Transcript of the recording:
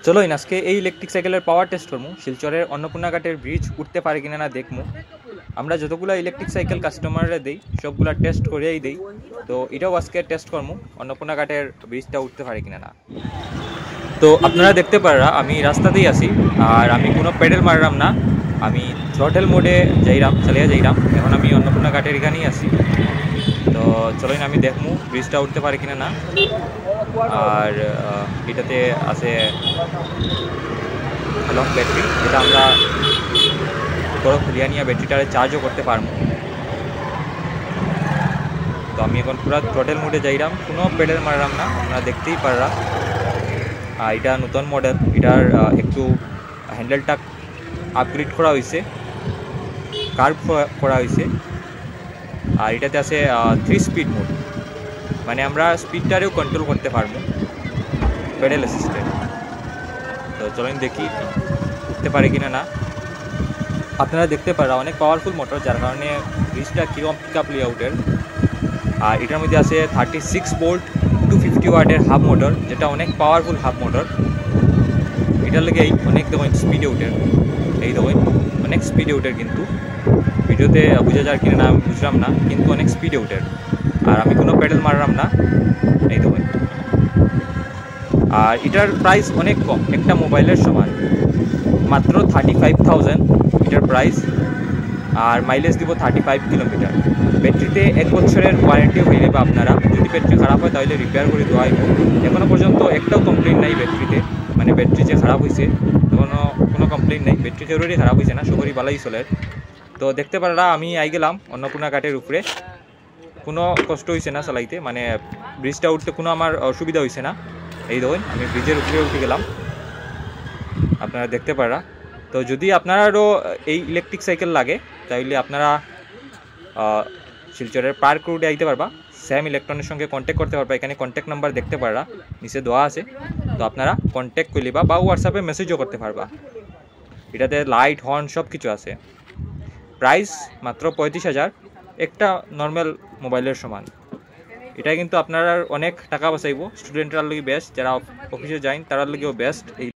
চলো আজকে এই ইলেকট্রিক সাইকেলের পাওয়ার টেস্ট করবো। শিলচরের অন্নপূর্ণাঘাটের ব্রিজ উঠতে পারে কিনা না দেখবো। আমরা যতগুলো ইলেকট্রিক সাইকেল কাস্টমাররা দিই সবগুলা টেস্ট করেই দিই, তো এটাও আজকে টেস্ট করবো অন্নপূর্ণাঘাটের ব্রিজটা উঠতে পারে কিনা না। তো আপনারা দেখতে পারা আমি রাস্তাতেই আছি, আর আমি কোনো পেডেল মারলাম না, আমি থ্রটেল মোডে যাইরাম, চালিয়ে যাইরাম। এখন আমি অন্নপূর্ণাঘাটের এখানেই আছি। তো চলোই আমি দেখবো ব্রিজটা উঠতে পারে কিনা না। আর এটাতে আছে লং ব্যাটারি, যেটা আমরা বড় খুলিয়া নিয়ে ব্যাটারিটারে চার্জও করতে পারবো। তো আমি এখন পুরো থ্রটেল মোডে যাইরাম, কোনো পেডেল মারলাম না, আপনারা দেখতেই পারলাম। এটা নতুন মডেল, এটার একটু হ্যান্ডেলটা আপগ্রেড করা হয়েছে, কার্ভ করা হয়েছে। আর এটাতে আছে 3 স্পিড মোড, মানে আমরা স্পিডটারেও কন্ট্রোল করতে পারবো পেডেল অ্যাসিস্টেন্ট। তো চলেন দেখি উঠতে পারে কিনা না। আপনারা দেখতে পারা অনেক পাওয়ারফুল মোটর, যার কারণে ব্রিজটা কীরকম পিক আপ লেআউটের। আর এটার মধ্যে আছে 36 ভোল্ট 250 ওয়াটের হাব মোটর, যেটা অনেক পাওয়ারফুল হাব মোটর। এটার লেগেই অনেক দেখুন স্পিডে উঠের, এই দেখুন অনেক স্পিডে উঠের, কিন্তু ভিডিওতে বোঝা যায় কিনা না বুঝলাম না, কিন্তু অনেক স্পিডে উঠের। আর আমি কোনো পেডেল মারলাম না, এই দেখুন। আর এটার প্রাইস অনেক কম, একটা মোবাইলের সমান, মাত্র 35,000 এটার প্রাইস। আর মাইলেজ দিব 35 কিলোমিটার। ব্যাটারিতে 1 বছরের ওয়ারেন্টি হয়ে যাবে আপনারা, যদি ব্যাটারি খারাপ হয় তাহলে রিপেয়ার করে দেওয়া হবে। এখনও পর্যন্ত একটাও কমপ্লেন নাই ব্যাটারিতে, মানে ব্যাটারি যে খারাপ হয়েছে এখনও কোনো কমপ্লেন নেই। ব্যাটারি জরুরি খারাপ হয়েছে না, সবরই ভালোই চলে। তো দেখতে পারা আমি আই গেলাম অন্নপূর্ণাঘাটের উপরে, কোনো কষ্ট হয়েছে না চালাইতে, মানে ব্রিজটা উঠতে কোনো আমার অসুবিধা হয়েছে না। এই ধরুন আমি ব্রিজের উপরে উঠে গেলাম, আপনারা দেখতে পারা। তো যদি আপনারাও এই ইলেকট্রিক সাইকেল লাগে তাহলে আপনারা শিলচরের পার্ক রোডে আইতে পারবা, স্যাম ইলেকট্রনের সঙ্গে কন্ট্যাক্ট করতে পারবা। এখানে কন্ট্যাক্ট নাম্বার দেখতে পারা, নিচে দেওয়া আছে। তো আপনারা কন্ট্যাক্ট করে লিবা বা হোয়াটসঅ্যাপে মেসেজও করতে পারবা। এটাতে লাইট হর্ন সব কিছু আছে। প্রাইস মাত্র 35,000, একটা নর্মাল মোবাইলের সমান। এটা কিন্তু আপনারা অনেক টাকা বাঁচাইব। স্টুডেন্টরার লগে বেস্ট, যারা অফিসে যায় তারার লগেও বেস্ট। এই